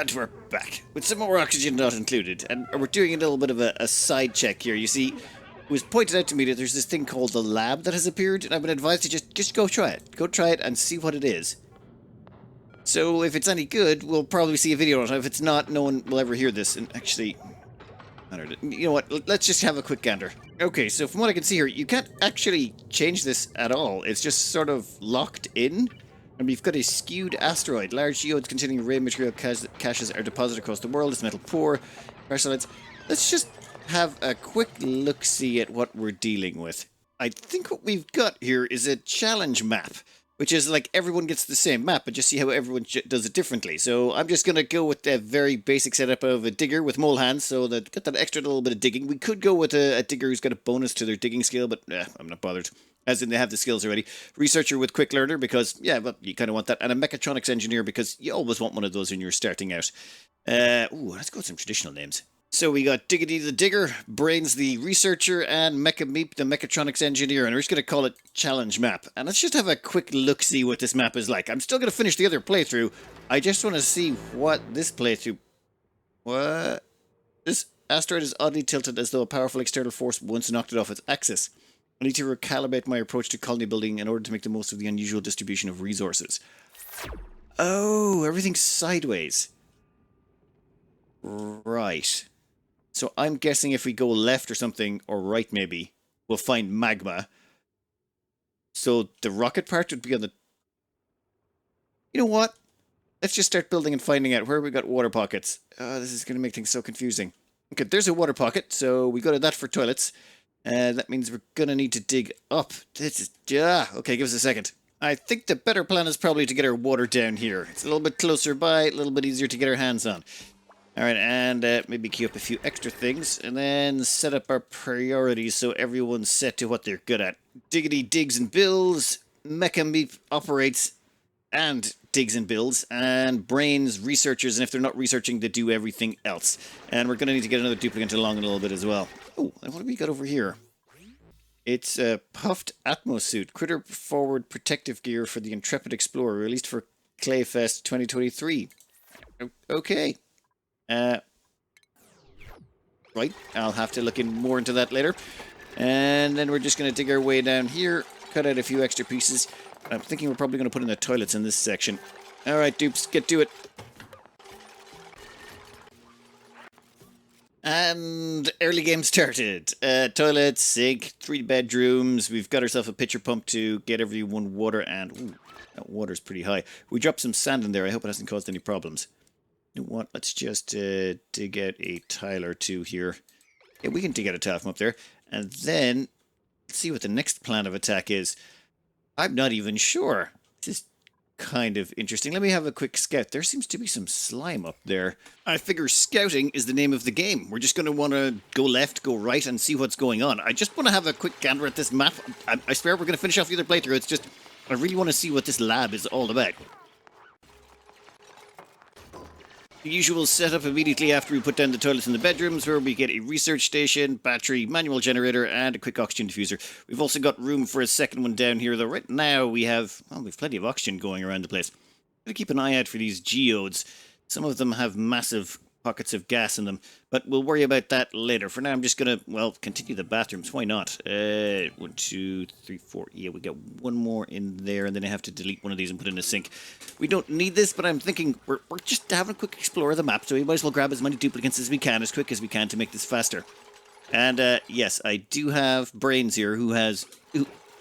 And we're back with some more oxygen not included, and we're doing a little bit of a side check here. You see, it was pointed out to me that there's this thing called the lab that has appeared, and I've been advised to just go try it. Go try it and see what it is. So if it's any good, we'll probably see a video on it. If it's not, no one will ever hear this. And actually, I don't know. You know what? Let's just have a quick gander. Okay, so from what I can see here, you can't actually change this at all. It's just sort of locked in. And we've got a skewed asteroid. Large geodes containing rare material caches are deposited across the world. It's metal poor. Parasites. Let's just have a quick look-see at what we're dealing with. I think what we've got here is a challenge map, which is like everyone gets the same map, but just see how everyone does it differently. So I'm just going to go with a very basic setup of a digger with mole hands, so that got that extra little bit of digging. We could go with a digger who's got a bonus to their digging skill, but I'm not bothered. As in, they have the skills already. Researcher with quick learner, because, yeah, well, you kind of want that. And a mechatronics engineer, because you always want one of those when you're starting out. Let's go with some traditional names. So we got Diggity the Digger, Brains the Researcher, and Mecha Meep the Mechatronics Engineer. And we're just going to call it Challenge Map. And let's just have a quick look-see what this map is like. I'm still going to finish the other playthrough. I just want to see what this playthrough... What? This asteroid is oddly tilted as though a powerful external force once knocked it off its axis. I need to recalibrate my approach to colony building in order to make the most of the unusual distribution of resources. Oh, everything's sideways. Right. So I'm guessing if we go left or something, or right maybe, we'll find magma. So the rocket part would be on the... You know what? Let's just start building and finding out where we got water pockets. This is going to make things so confusing. Okay, there's a water pocket, so we go to that for toilets. That means we're going to need to dig up. This is... okay, give us a second. I think the better plan is probably to get our water down here. It's a little bit closer by, a little bit easier to get our hands on. Alright, and maybe queue up a few extra things, and then set up our priorities so everyone's set to what they're good at. Diggity digs and builds, Mecha Meep operates and digs and builds, and Brains researchers, and if they're not researching, they do everything else. And we're going to need to get another duplicate along in a little bit as well. Oh, and what have we got over here? It's a puffed Atmos suit, critter forward protective gear for the Intrepid Explorer, released for Clayfest 2023. Okay. Right, I'll have to look more into that later. And then we're just going to dig our way down here, cut out a few extra pieces. I'm thinking we're probably going to put in the toilets in this section. Alright, dupes, get to it. And early game started. Toilet, sink, 3 bedrooms. We've got ourselves a pitcher pump to get everyone water, and ooh, that water's pretty high. We dropped some sand in there. I hope it hasn't caused any problems. You know what? Let's just dig out a tile or two here. Yeah, we can dig out a tile from up there. And then let's see what the next plan of attack is. I'm not even sure. This is kind of interesting. Let me have a quick scout. There seems to be some slime up there. I figure scouting is the name of the game. We're just going to want to go left, go right, and see what's going on. I just want to have a quick gander at this map. I swear we're going to finish off the other playthrough. It's just, I really want to see what this lab is all about. The usual setup immediately after we put down the toilets in the bedrooms, where we get a research station, battery, manual generator, and a quick oxygen diffuser. We've also got room for a second one down here, though right now we've plenty of oxygen going around the place. Gotta keep an eye out for these geodes. Some of them have massive pockets of gas in them, but we'll worry about that later. For now, I'm just gonna, continue the bathrooms. Why not? 1, 2, 3, 4. Yeah, we got one more in there, and then I have to delete one of these and put in a sink. We don't need this, but I'm thinking we're just having a quick explore of the map, so we might as well grab as many duplicates as we can, as quick as we can, to make this faster. And yes, I do have Brains here, who has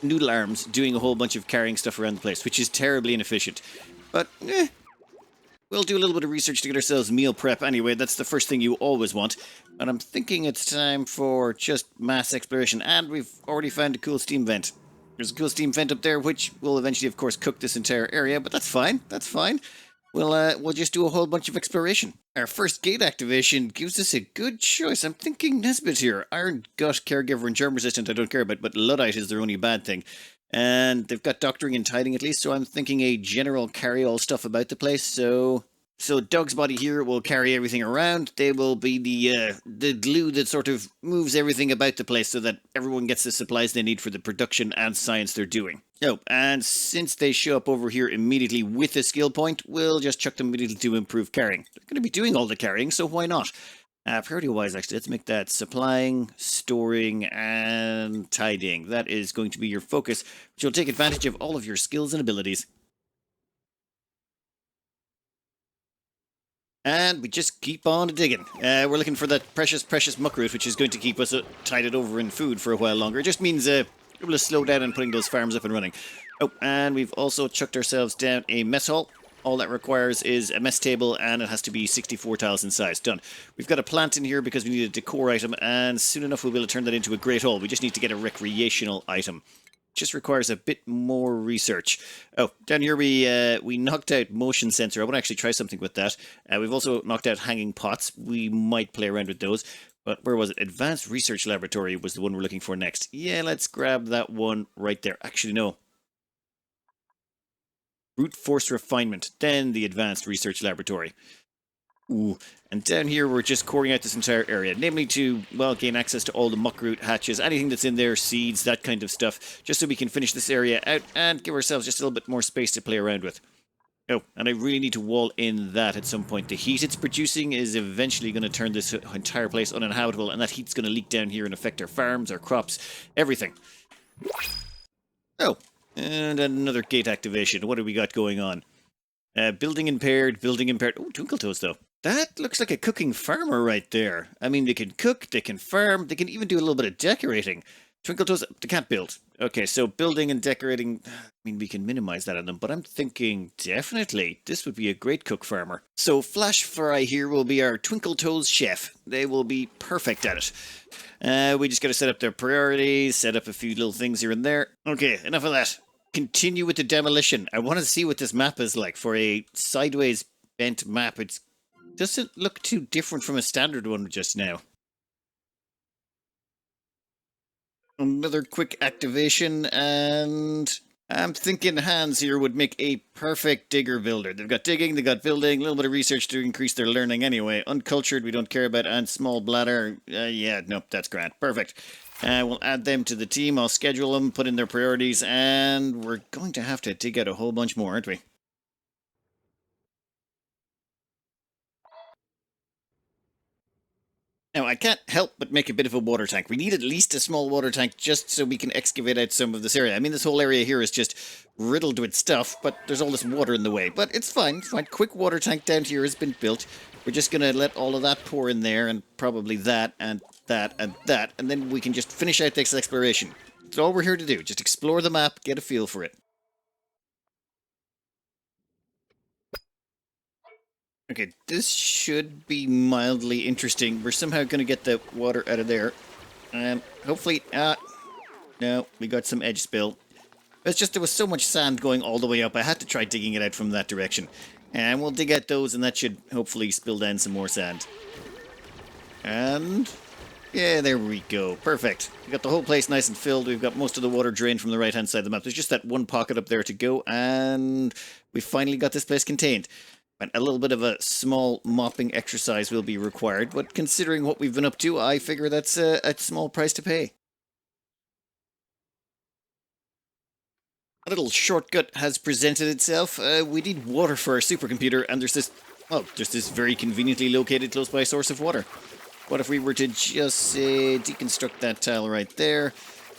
noodle arms doing a whole bunch of carrying stuff around the place, which is terribly inefficient. But, we'll do a little bit of research to get ourselves meal prep anyway. That's the first thing you always want. And I'm thinking it's time for just mass exploration. And we've already found a cool steam vent. There's a cool steam vent up there, which will eventually, of course, cook this entire area. But that's fine. That's fine. We'll just do a whole bunch of exploration. Our first gate activation gives us a good choice. I'm thinking Nesbit here. Iron Gut, Caregiver, and Germ Resistant I don't care about, but Luddite is their only bad thing. And they've got doctoring and tiding at least, so I'm thinking a general carry-all stuff about the place, so So Doug's body here will carry everything around. They will be the glue that sort of moves everything about the place so that everyone gets the supplies they need for the production and science they're doing. Oh, and since they show up over here immediately with a skill point, we'll just chuck them immediately to improve carrying. They're going to be doing all the carrying, so why not? Priority-wise, actually, let's make that supplying, storing, and tidying. That is going to be your focus, which will take advantage of all of your skills and abilities. And we just keep on digging. We're looking for that precious, precious muckroot, which is going to keep us tied over in food for a while longer. It just means we're able to slow down and putting those farms up and running. Oh, and we've also chucked ourselves down a mess hall. All that requires is a mess table, and it has to be 64 tiles in size. Done. We've got a plant in here because we need a decor item, and soon enough we'll be able to turn that into a great hall. We just need to get a recreational item. Just requires a bit more research. Oh, down here we knocked out motion sensor. I want to actually try something with that. We've also knocked out hanging pots. We might play around with those. But where was it? Advanced Research Laboratory was the one we're looking for next. Yeah, let's grab that one right there. Actually, no. Brute Force Refinement, then the Advanced Research Laboratory. Ooh, and down here we're just coring out this entire area, namely to, well, gain access to all the muckroot hatches, anything that's in there, seeds, that kind of stuff, just so we can finish this area out and give ourselves just a little bit more space to play around with. Oh, and I really need to wall in that at some point. The heat it's producing is eventually going to turn this entire place uninhabitable, and that heat's going to leak down here and affect our farms, our crops, everything. Oh, and another gate activation. What do we got going on? Building impaired, building impaired. Oh, Twinkle Toes, though. That looks like a cooking farmer right there. I mean, they can cook, they can farm, they can even do a little bit of decorating. Twinkle Toes, they can't build. Okay, so building and decorating, I mean, we can minimize that on them, but I'm thinking definitely this would be a great cook farmer. So Flash Fry here will be our Twinkle Toes chef. They will be perfect at it. We just got to set up their priorities, set up a few little things here and there. Okay, enough of that. Continue with the demolition. I want to see what this map is like for a sideways bent map. It doesn't look too different from a standard one just now. Another quick activation, and I'm thinking hands here would make a perfect digger builder. They've got digging, they've got building, a little bit of research to increase their learning anyway. Uncultured, we don't care about, and small bladder. Yeah, nope, that's grand. Perfect. We'll add them to the team. I'll schedule them, put in their priorities, and we're going to have to dig out a whole bunch more, aren't we? Now, I can't help but make a bit of a water tank. We need at least a small water tank just so we can excavate out some of this area. I mean, this whole area here is just riddled with stuff, but there's all this water in the way. But it's fine, it's fine. Quick water tank down here has been built. We're just going to let all of that pour in there, and probably that, and that, and that, and then we can just finish out this exploration. That's all we're here to do. Just explore the map, get a feel for it. Okay, this should be mildly interesting. We're somehow going to get the water out of there. And hopefully... no, we got some edge spill. It's just there was so much sand going all the way up, I had to try digging it out from that direction. And we'll dig out those, and that should hopefully spill down some more sand. And... yeah, there we go. Perfect. We got the whole place nice and filled. We've got most of the water drained from the right-hand side of the map. There's just that one pocket up there to go, and we finally got this place contained. And a little bit of a small mopping exercise will be required, but considering what we've been up to, I figure that's a small price to pay. A little shortcut has presented itself. We need water for our supercomputer, and there's this very conveniently located close by source of water. What if we were to just deconstruct that tile right there?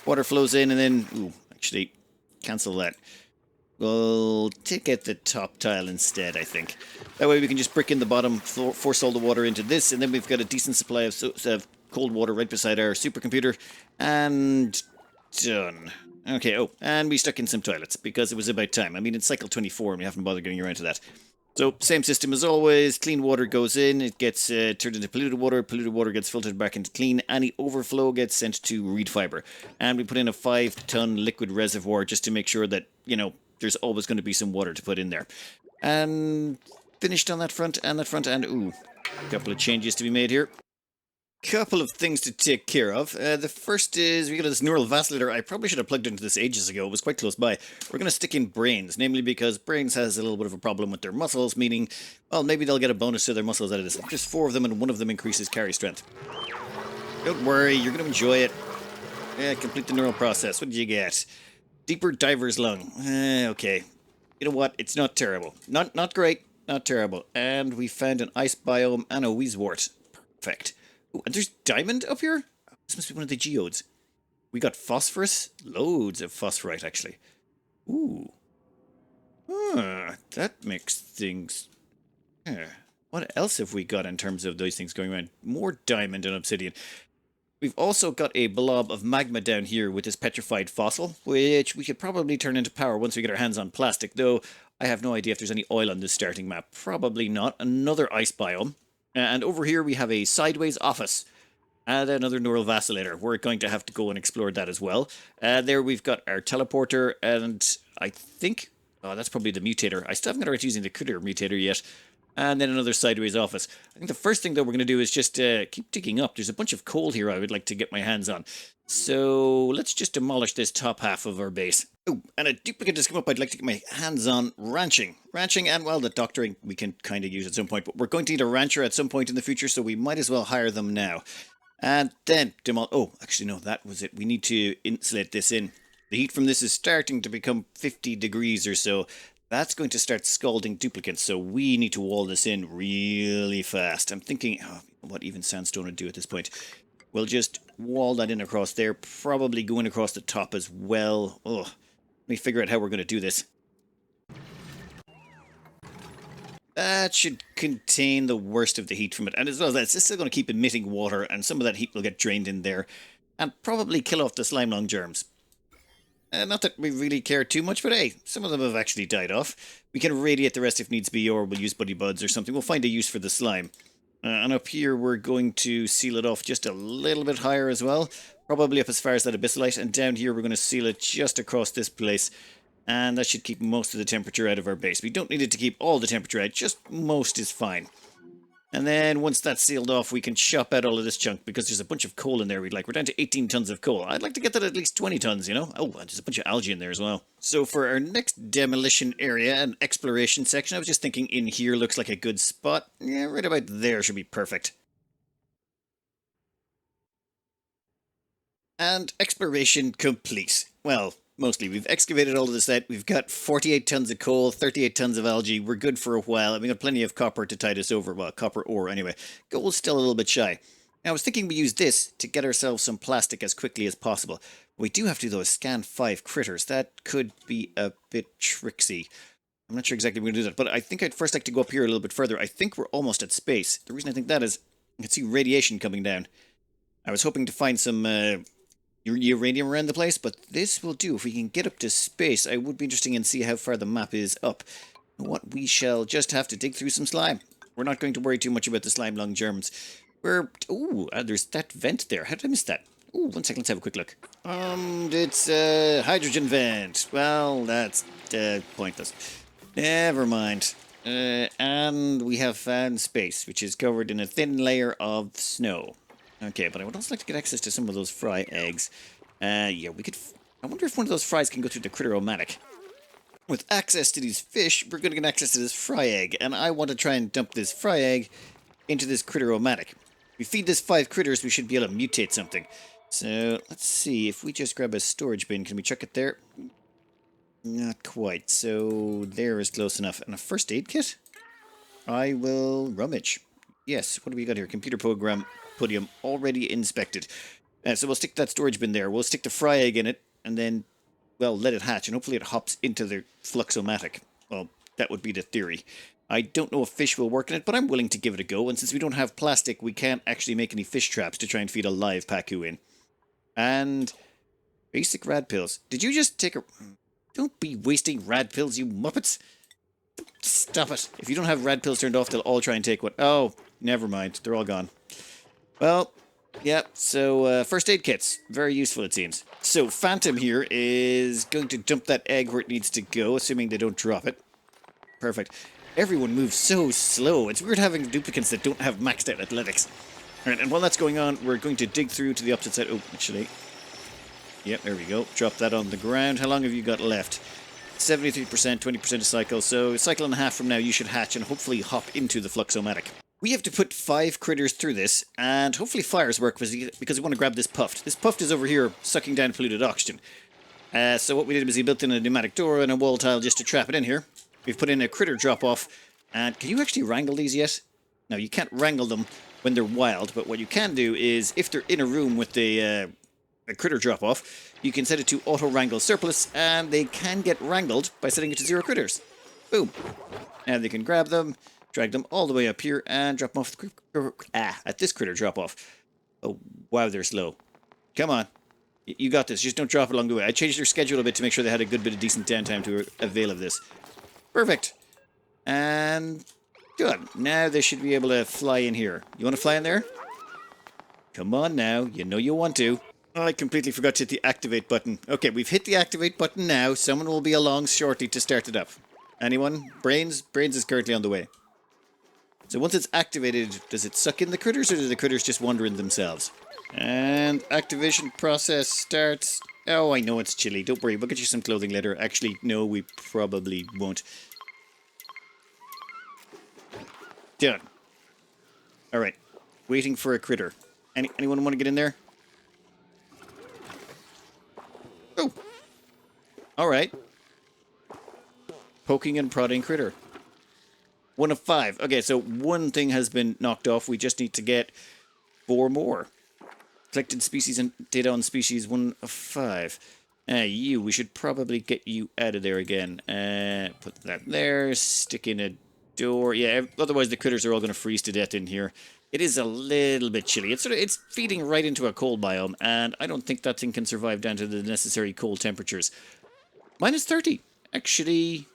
Water flows in, and then... ooh, actually, cancel that. We'll take out the top tile instead, I think. That way we can just brick in the bottom, force all the water into this, and then we've got a decent supply of cold water right beside our supercomputer. And... done. Okay, oh, and we stuck in some toilets, because it was about time. I mean, it's cycle 24, and we haven't bothered getting around to that. So, same system as always. Clean water goes in, it gets turned into polluted water gets filtered back into clean. Any overflow gets sent to reed fiber. And we put in a 5-ton liquid reservoir just to make sure that, you know, there's always going to be some water to put in there. And finished on that front, and ooh, a couple of changes to be made here. Couple of things to take care of. The first is we got this neural vacillator. I probably should have plugged into this ages ago. It was quite close by. We're going to stick in brains, namely because brains has a little bit of a problem with their muscles, meaning, well, maybe they'll get a bonus to their muscles out of this. Just 4 of them, and one of them increases carry strength. Don't worry, you're going to enjoy it. Yeah, complete the neural process. What did you get? Deeper diver's lung. Okay. You know what? It's not terrible. Not great. Not terrible. And we found an ice biome and a wheezewort. Perfect. Ooh, and there's diamond up here? This must be one of the geodes. We got phosphorus? Loads of phosphorite, actually. Ooh. That makes things... What else have we got in terms of those things going around? More diamond and obsidian. We've also got a blob of magma down here with this petrified fossil, which we could probably turn into power once we get our hands on plastic, though I have no idea if there's any oil on this starting map. Probably not. Another ice biome. And over here we have a sideways office and another neural vacillator. We're going to have to go and explore that as well. There we've got our teleporter, and I think... Oh, that's probably the mutator. I still haven't got around to using the critter mutator yet. And then another sideways office. I think the first thing that we're going to do is just keep digging up. There's a bunch of coal here I would like to get my hands on. So let's just demolish this top half of our base. Oh, and a duplicate has come up I'd like to get my hands on. Ranching. Ranching and, well, the doctoring we can kind of use at some point. But we're going to need a rancher at some point in the future, so we might as well hire them now. And then oh, actually, no, that was it. We need to insulate this in. The heat from this is starting to become 50 degrees or so. That's going to start scalding duplicates, so we need to wall this in really fast. I'm thinking, what even sandstone would do at this point. We'll just wall that in across there, probably going across the top as well. Oh, let me figure out how we're going to do this. That should contain the worst of the heat from it. And as well as that, it's still going to keep emitting water, and some of that heat will get drained in there, and probably kill off the slime lung germs. Not that we really care too much, but hey, some of them have actually died off. We can radiate the rest if needs be, or we'll use buddy buds or something. We'll find a use for the slime. And up here, we're going to seal it off just a little bit higher as well. Probably up as far as that abyssalite. And down here, we're going to seal it just across this place. And that should keep most of the temperature out of our base. We don't need it to keep all the temperature out, just most is fine. And then once that's sealed off, we can chop out all of this junk because there's a bunch of coal in there we'd like. We're down to 18 tons of coal. I'd like to get that at least 20 tons, you know? Oh, and there's a bunch of algae in there as well. So for our next demolition area and exploration section, I was just thinking in here looks like a good spot. Yeah, right about there should be perfect. And exploration complete. Well, mostly. We've excavated all of this out. We've got 48 tons of coal, 38 tons of algae. We're good for a while. And we've got plenty of copper to tide us over. Well, copper ore anyway. Gold's still a little bit shy. Now, I was thinking we use this to get ourselves some plastic as quickly as possible. We do have to do those scan 5 critters. That could be a bit tricksy. I'm not sure exactly we're going to do that. But I think I'd first like to go up here a little bit further. I think we're almost at space. The reason I think that is I can see radiation coming down. I was hoping to find some... uranium around the place, but this will do. If we can get up to space, I would be interested in see how far the map is up. What we shall just have to dig through some slime. We're not going to worry too much about the slime lung germs. Ooh, there's that vent there. How did I miss that? Ooh, 1 second, let's have a quick look. It's a hydrogen vent. Well, that's pointless. Never mind. And we have found space, which is covered in a thin layer of snow. Okay, but I would also like to get access to some of those fry eggs. Yeah, we could... I wonder if one of those fries can go through the critter-o-matic. With access to these fish, we're going to get access to this fry egg, and I want to try and dump this fry egg into this critter-o-matic. If we feed this 5 critters, we should be able to mutate something. So, let's see. If we just grab a storage bin, can we chuck it there? Not quite. So, there is close enough. And a first aid kit? I will rummage. Yes, what do we got here? Computer program... Podium already inspected. So we'll stick that storage bin there. We'll stick the fry egg in it and then, well, let it hatch and hopefully it hops into the fluxomatic. Well, that would be the theory. I don't know if fish will work in it, but I'm willing to give it a go. And since we don't have plastic, we can't actually make any fish traps to try and feed a live Pacu in. And basic rad pills. Did you just take a... Don't be wasting rad pills, you muppets. Stop it. If you don't have rad pills turned off, they'll all try and take one. Oh, never mind. They're all gone. Well, yeah, so first aid kits. Very useful, it seems. So Phantom here is going to dump that egg where it needs to go, assuming they don't drop it. Perfect. Everyone moves so slow. It's weird having duplicates that don't have maxed out athletics. Alright, and while that's going on, we're going to dig through to the opposite side. Oh, actually. Yep, there we go. Drop that on the ground. How long have you got left? 73%, 20% a cycle. So a cycle and a half from now, you should hatch and hopefully hop into the Fluxomatic. We have to put 5 critters through this, and hopefully fires work because we want to grab this puft. This puft is over here sucking down polluted oxygen. So what we did was he built in a pneumatic door and a wall tile just to trap it in here. We've put in a critter drop-off. And can you actually wrangle these yet? No, you can't wrangle them when they're wild, but what you can do is, if they're in a room with a critter drop-off, you can set it to auto-wrangle surplus, and they can get wrangled by setting it to 0 critters. Boom. And they can grab them, drag them all the way up here, and drop them off at this critter drop-off. Oh, wow, they're slow. Come on. You got this. Just don't drop it along the way. I changed their schedule a bit to make sure they had a good bit of decent downtime to avail of this. Perfect. And good. Now they should be able to fly in here. You want to fly in there? Come on now. You know you want to. Oh, I completely forgot to hit the activate button. Okay, we've hit the activate button now. Someone will be along shortly to start it up. Anyone? Brains? Brains is currently on the way. So once it's activated, does it suck in the critters or do the critters just wander in themselves? And activation process starts. Oh, I know it's chilly. Don't worry, we'll get you some clothing later. Actually, no, we probably won't. Done. Alright. Waiting for a critter. Anyone want to get in there? Oh. Alright. Poking and prodding critter. 1 of 5. Okay, so one thing has been knocked off. We just need to get 4 more. Collected species and data on species 1 of 5. We should probably get you out of there again. Put that there. Stick in a door. Yeah, otherwise the critters are all going to freeze to death in here. It is a little bit chilly. It's feeding right into a cold biome, and I don't think that thing can survive down to the necessary cold temperatures. Minus 30. Actually,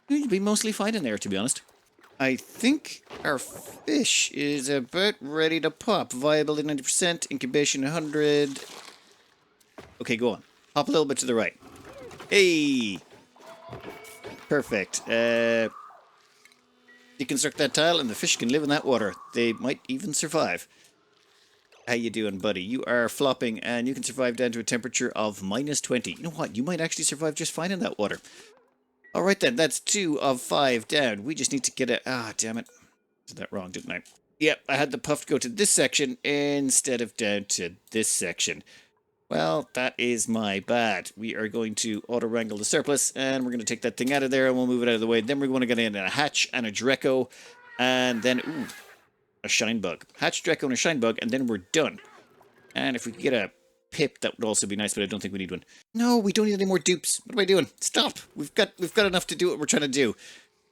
you'd be mostly fine in there, to be honest. I think our fish is about ready to pop. Viability 90%, incubation 100. Okay, go on. Hop a little bit to the right. Hey! Perfect. Deconstruct that tile and the fish can live in that water. They might even survive. How you doing, buddy? You are flopping and you can survive down to a temperature of minus 20. You know what? You might actually survive just fine in that water. Alright then, that's 2 of 5 down. We just need to get a... Ah, damn it. Did that wrong, didn't I? Yep, I had the puff go to this section instead of down to this section. Well, that is my bad. We are going to auto-wrangle the surplus, and we're going to take that thing out of there, and we'll move it out of the way. Then we're going to get in a hatch and a Dreco, and then, ooh, a shine bug. Hatch, Dreco, and a shine bug, and then we're done. And if we could get a pip, that would also be nice, but I don't think we need one. No, we don't need any more dupes. What am I doing? Stop! We've got enough to do what we're trying to do.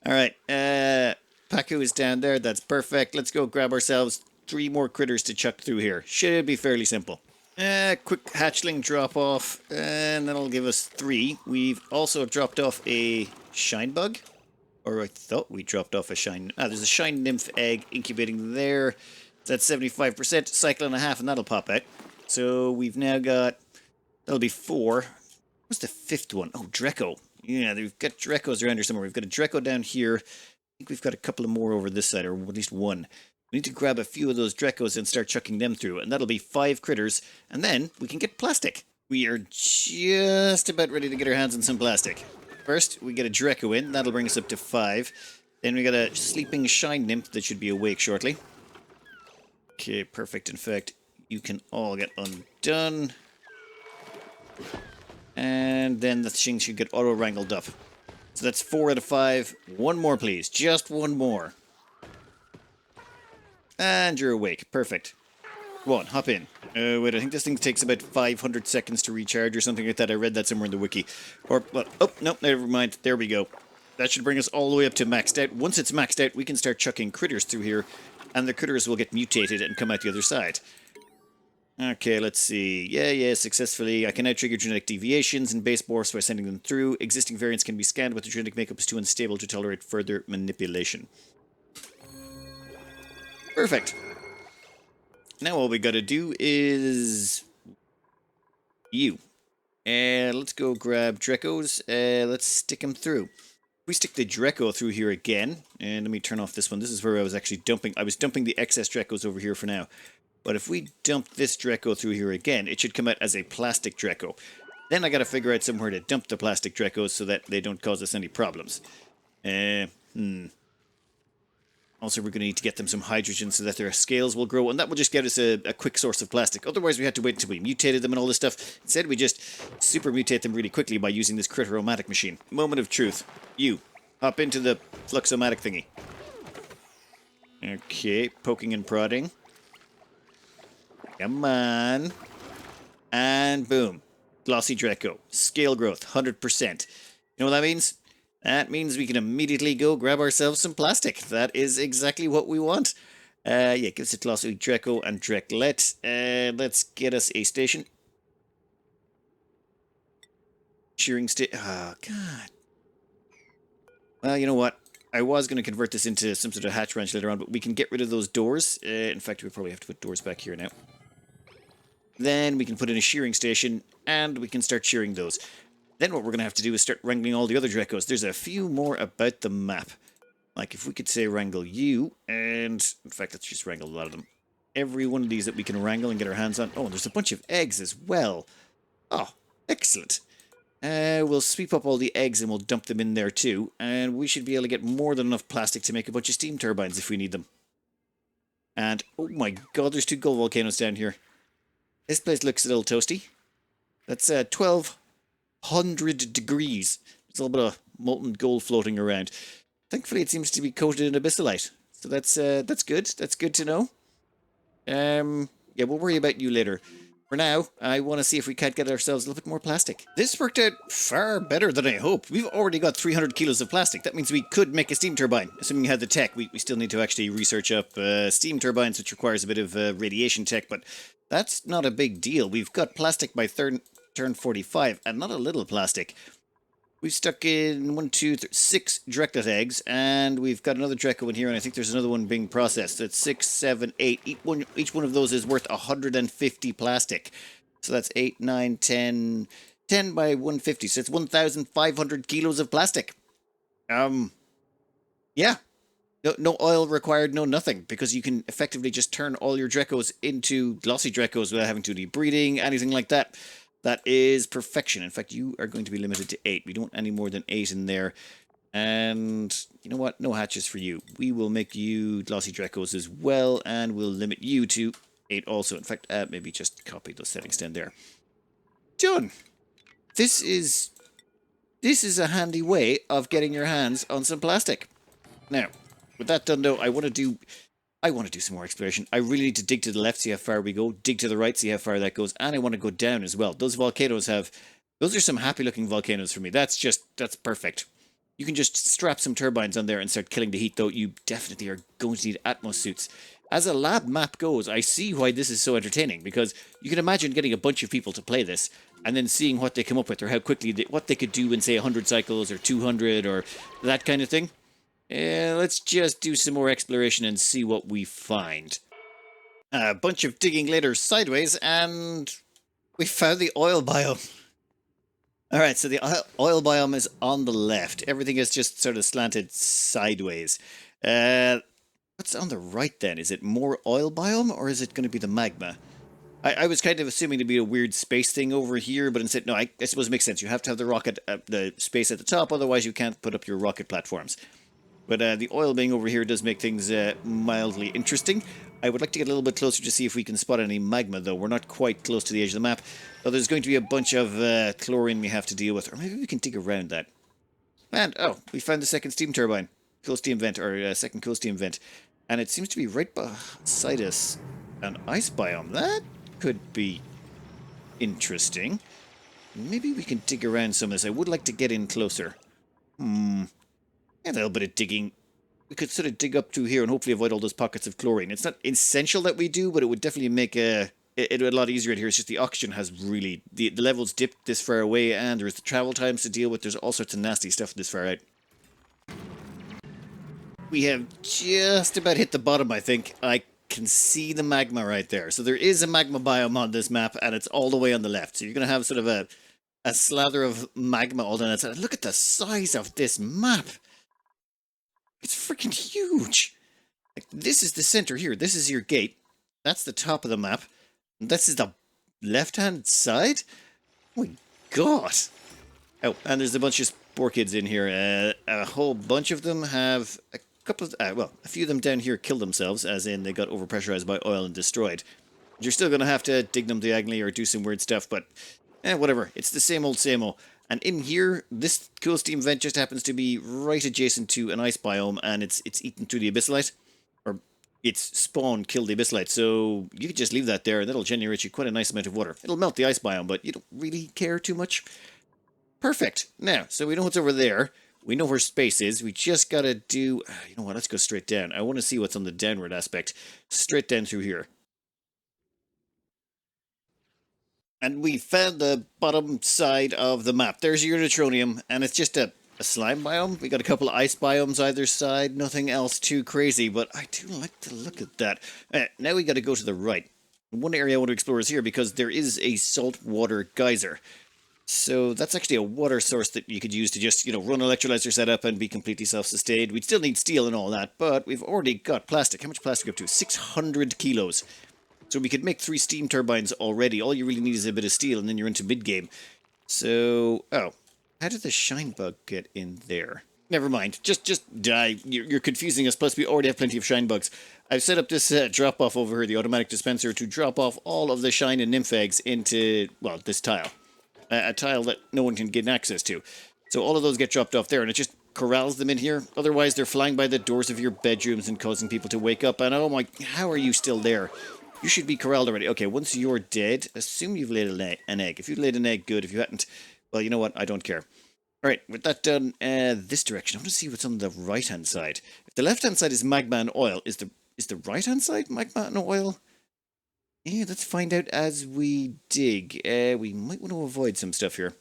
Alright, Paku is down there. That's perfect. Let's go grab ourselves 3 more critters to chuck through here. Should be fairly simple. Quick hatchling drop off, and that'll give us 3. We've also dropped off a shine bug. Or I thought we dropped off a shine... Ah, there's a shine nymph egg incubating there. That's 75%, cycle and a half, and that'll pop out. So we've now got... That'll be 4. What's the 5th one? Oh, Dreco. Yeah, we've got Drecos around here somewhere. We've got a Dreco down here. I think we've got a couple of more over this side, or at least 1. We need to grab a few of those Drecos and start chucking them through, and that'll be 5 critters, and then we can get plastic. We are just about ready to get our hands on some plastic. First, we get a Dreco in. That'll bring us up to 5. Then we got a sleeping shine nymph that should be awake shortly. Okay, perfect. In fact, you can all get undone. And then the thing should get auto-wrangled up. So that's 4 out of 5. 1 more, please. Just 1 more. And you're awake. Perfect. Go on, hop in. Wait, I think this thing takes about 500 seconds to recharge or something like that. I read that somewhere in the wiki. Or, well, oh, no, never mind. There we go. That should bring us all the way up to maxed out. Once it's maxed out, we can start chucking critters through here, and the critters will get mutated and come out the other side. Okay, let's see. Yeah, successfully. I can now trigger genetic deviations and base morphs by sending them through. Existing variants can be scanned, but the genetic makeup is too unstable to tolerate further manipulation. Perfect. Now all we gotta do is... you. Let's go grab Drecos. Let's stick them through. We stick the Dreco through here again, and let me turn off this one. This is where I was actually dumping. I was dumping the excess Drecos over here for now. But if we dump this Dreco through here again, it should come out as a plastic Dreco. Then I got to figure out somewhere to dump the plastic Drecos so that they don't cause us any problems. Also, we're going to need to get them some hydrogen so that their scales will grow, and that will just get us a quick source of plastic. Otherwise, we had to wait until we mutated them and all this stuff. Instead, we just super mutate them really quickly by using this Critteromatic machine. Moment of truth. You, hop into the Fluxomatic thingy. Okay, poking and prodding. Come on. And boom. Glossy Dreco. Scale growth, 100%. You know what that means? That means we can immediately go grab ourselves some plastic. That is exactly what we want. Yeah, give us a glossy Dreco and Dreklet. Let's get us a station. Shearing station. Oh, God. Well, you know what? I was going to convert this into some sort of hatch wrench later on, but we can get rid of those doors. In fact, we probably have to put doors back here now. Then we can put in a shearing station, and we can start shearing those. Then what we're going to have to do is start wrangling all the other Drecos. There's a few more about the map. Like if we could say wrangle you, and in fact, let's just wrangle a lot of them. Every one of these that we can wrangle and get our hands on. Oh, and there's a bunch of eggs as well. Oh, excellent. We'll sweep up all the eggs and we'll dump them in there too. And we should be able to get more than enough plastic to make a bunch of steam turbines if we need them. And, oh my god, there's 2 gold volcanoes down here. This place looks a little toasty. That's 1,200 degrees. There's a little bit of molten gold floating around. Thankfully, it seems to be coated in abyssalite. So that's good. That's good to know. Yeah, we'll worry about you later. For now, I want to see if we can't get ourselves a little bit more plastic. This worked out far better than I hoped. We've already got 300 kilos of plastic. That means we could make a steam turbine, assuming we had the tech. We still need to actually research up steam turbines, which requires a bit of radiation tech, but that's not a big deal. We've got plastic by turn 45, and not a little plastic. We've stuck in 6 Dreklet eggs, and we've got another Dreco in here, and I think there's another one being processed. That's 6, 7, 8. Each one of those is worth 150 plastic. So that's 8, 9, 10 by 150. So it's 1,500 kilos of plastic. Yeah. No oil required, no nothing, because you can effectively just turn all your Drecos into glossy Drecos without having to do breeding, anything like that. That is perfection. In fact, you are going to be limited to 8. We don't want any more than 8 in there. And you know what? No hatches for you. We will make you glossy Drecos as well, and we'll limit you to 8 also. In fact, maybe just copy those settings down there. Done. This is a handy way of getting your hands on some plastic. Now, with that done though, I want to do some more exploration. I really need to dig to the left, see how far we go. Dig to the right, see how far that goes. And I want to go down as well. Those volcanoes those are some happy looking volcanoes for me. That's perfect. You can just strap some turbines on there and start killing the heat, though. You definitely are going to need Atmos suits. As a lab map goes, I see why this is so entertaining, because you can imagine getting a bunch of people to play this and then seeing what they come up with, or how quickly what they could do in, say, 100 cycles or 200 or that kind of thing. Let's just do some more exploration and see what we find. A bunch of digging later sideways, and we found the oil biome. Alright, so the oil biome is on the left. Everything is just sort of slanted sideways. What's on the right then? Is it more oil biome, or is it going to be the magma? I was kind of assuming to be a weird space thing over here, but instead, no, I suppose it makes sense. You have to have the rocket, the space at the top, otherwise you can't put up your rocket platforms. But the oil being over here does make things mildly interesting. I would like to get a little bit closer to see if we can spot any magma, though. We're not quite close to the edge of the map. Though there's going to be a bunch of chlorine we have to deal with. Or maybe we can dig around that. And, oh, we found the second steam turbine. Cool steam vent, or second cool steam vent. And it seems to be right beside us. An ice biome. That could be interesting. Maybe we can dig around some of this. I would like to get in closer. A little bit of digging. We could sort of dig up through here and hopefully avoid all those pockets of chlorine. It's not essential that we do, but it would definitely make it a lot easier in here. It's just the oxygen has really... The levels dipped this far away, and there's the travel times to deal with. There's all sorts of nasty stuff this far out. We have just about hit the bottom, I think. I can see the magma right there. So there is a magma biome on this map, and it's all the way on the left. So you're going to have sort of a a slather of magma all down outside. Look at the size of this map. It's freaking huge. Like, this is the center here. This is your gate. That's the top of the map. This is the left-hand side? Oh my god. Oh, and there's a bunch of spore kids in here. A whole bunch of them have a couple of, well, a few of them down here killed themselves, as in they got overpressurized by oil and destroyed. You're still going to have to dig them diagonally or do some weird stuff, but whatever. It's the same old, same old. And in here, this cool steam vent just happens to be right adjacent to an ice biome, and it's eaten through the abyssalite. Or its spawn killed the abyssalite, so you could just leave that there, and that'll generate you quite a nice amount of water. It'll melt the ice biome, but you don't really care too much. Perfect. Now, so we know what's over there. We know where space is. We just gotta do... You know what, let's go straight down. I want to see what's on the downward aspect. Straight down through here. And we found the bottom side of the map. There's your neutronium, and it's just a slime biome. We got a couple of ice biomes either side. Nothing else too crazy, but I do like to look at that. Now we got to go to the right. One area I want to explore is here, because there is a saltwater geyser. So that's actually a water source that you could use to just, run an electrolyzer setup and be completely self-sustained. We'd still need steel and all that, but we've already got plastic. How much plastic up to? 600 kilos. So we could make 3 steam turbines already. All you really need is a bit of steel, and then you're into mid-game. So, how did the shine bug get in there? Never mind. Just die. You're confusing us. Plus, we already have plenty of shine bugs. I've set up this drop-off over here, the automatic dispenser, to drop off all of the shine and nymph eggs into, well, this tile. A tile that no one can get access to. So all of those get dropped off there, and it just corrals them in here. Otherwise, they're flying by the doors of your bedrooms and causing people to wake up. And oh my, how are you still there? You should be corralled already. Okay, once you're dead, assume you've laid an egg. If you've laid an egg, good. If you hadn't, well, you know what? I don't care. All right, with that done, this direction, I want to see what's on the right-hand side. If the left-hand side is magma and oil, is the right-hand side magma and oil? Yeah, let's find out as we dig. We might want to avoid some stuff here.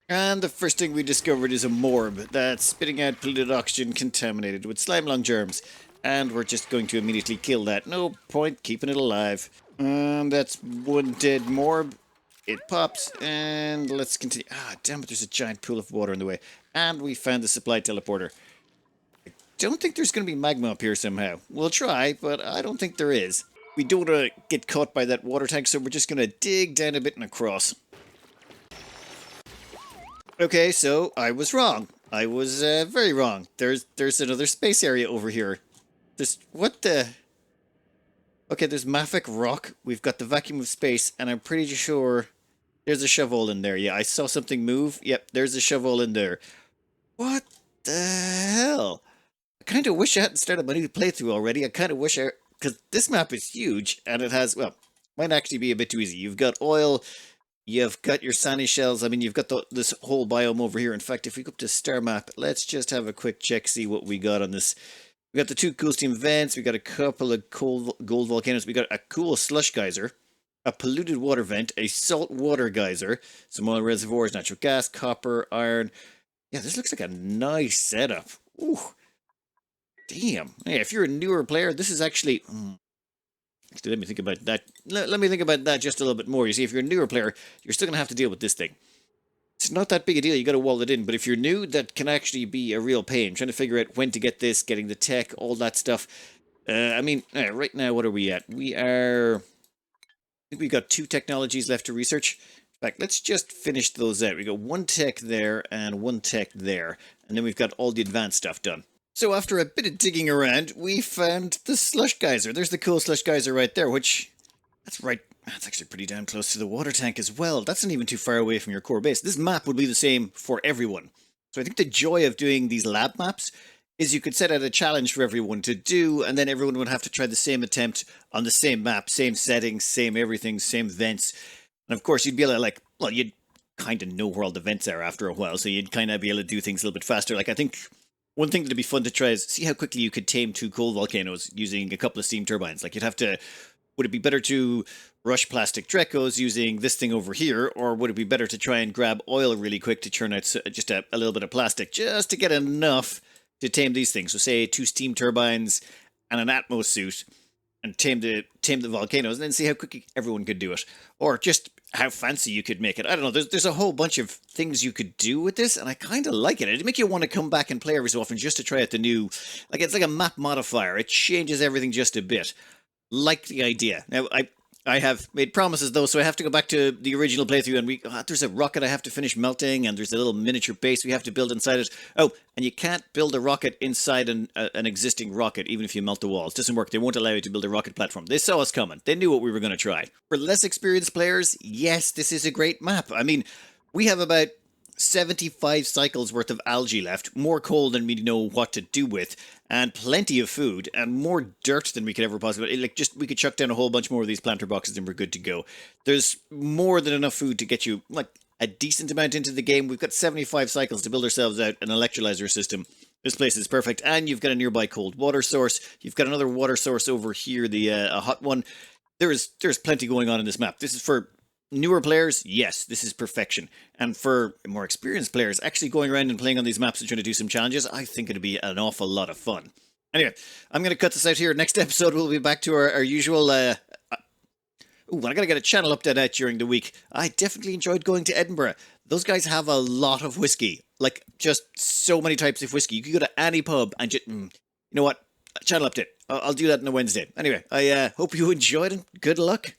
And the first thing we discovered is a morb that's spitting out polluted oxygen contaminated with slime lung germs. And we're just going to immediately kill that. No point keeping it alive. And that's one dead morb. It pops, and let's continue. Ah, damn it, there's a giant pool of water in the way. And we found the supply teleporter. I don't think there's going to be magma up here somehow. We'll try, but I don't think there is. We don't want to get caught by that water tank, so we're just going to dig down a bit and across. Okay, so I was wrong. I was very wrong. There's another space area over here. What the... Okay, there's mafic rock. We've got the vacuum of space, and I'm pretty sure there's a shovel in there. Yeah, I saw something move. Yep, there's a shovel in there. What the hell? I kind of wish I hadn't started my new playthrough already. I kind of wish I... Because this map is huge, and it has... Well, might actually be a bit too easy. You've got oil, you've got your sandy shells. I mean, you've got this whole biome over here. In fact, if we go up to star map, let's just have a quick check, see what we got on this... We got the 2 cool steam vents, we got a couple of gold volcanoes, we got a cool slush geyser, a polluted water vent, a salt water geyser, some oil reservoirs, natural gas, copper, iron. Yeah, this looks like a nice setup. Ooh. Damn. Hey, if you're a newer player, this is actually... Actually, let me think about that. Let me think about that just a little bit more. You see, if you're a newer player, you're still going to have to deal with this thing. It's not that big a deal, you gotta wall it in, but if you're new, that can actually be a real pain. Trying to figure out when to get this, getting the tech, all that stuff. I mean, right now, what are we at? We are... I think we've got 2 technologies left to research. In fact, let's just finish those out. We got 1 tech there and 1 tech there. And then we've got all the advanced stuff done. So after a bit of digging around, we found the slush geyser. There's the cool slush geyser right there, which... That's right. That's actually pretty damn close to the water tank as well. That's not even too far away from your core base. This map would be the same for everyone. So I think the joy of doing these lab maps is you could set out a challenge for everyone to do, and then everyone would have to try the same attempt on the same map, same settings, same everything, same vents. And of course, you'd be able to, like, well, you'd kind of know where all the vents are after a while, so you'd kind of be able to do things a little bit faster. Like, I think one thing that'd be fun to try is see how quickly you could tame 2 coal volcanoes using a couple of steam turbines. Like, you'd have to... Would it be better to rush plastic Drecos using this thing over here, or would it be better to try and grab oil really quick to churn out just a little bit of plastic, just to get enough to tame these things? So say 2 steam turbines and an Atmos suit, and tame the volcanoes, and then see how quickly everyone could do it. Or just how fancy you could make it. I don't know. There's a whole bunch of things you could do with this, and I kind of like it. It'd make you want to come back and play every so often just to try out the new. Like it's like a map modifier. It changes everything just a bit. Like the idea. Now I have made promises though, so I have to go back to the original playthrough, and there's a rocket I have to finish melting, and there's a little miniature base we have to build inside it. Oh, and you can't build a rocket inside an existing rocket, even if you melt the walls. It doesn't work. They won't allow you to build a rocket platform. They saw us coming. They knew what we were going to try. For less experienced players, yes, this is a great map. I mean, we have about 75 cycles worth of algae left, more coal than we know what to do with, and plenty of food, and more dirt than we could ever possibly. We could chuck down a whole bunch more of these planter boxes and we're good to go. There's more than enough food to get you, like, a decent amount into the game. We've got 75 cycles to build ourselves out an electrolyzer system. This place is perfect, and you've got a nearby cold water source. You've got another water source over here, a hot one. There's plenty going on in this map. This is for newer players, yes, this is perfection. And for more experienced players, actually going around and playing on these maps and trying to do some challenges, I think it'd be an awful lot of fun. Anyway, I'm going to cut this out here. Next episode, we'll be back to our usual... I gotta get a channel update out during the week. I definitely enjoyed going to Edinburgh. Those guys have a lot of whiskey. Like, just so many types of whiskey. You could go to any pub and just... you know what? Channel update. I'll do that on a Wednesday. Anyway, I hope you enjoyed it. Good luck.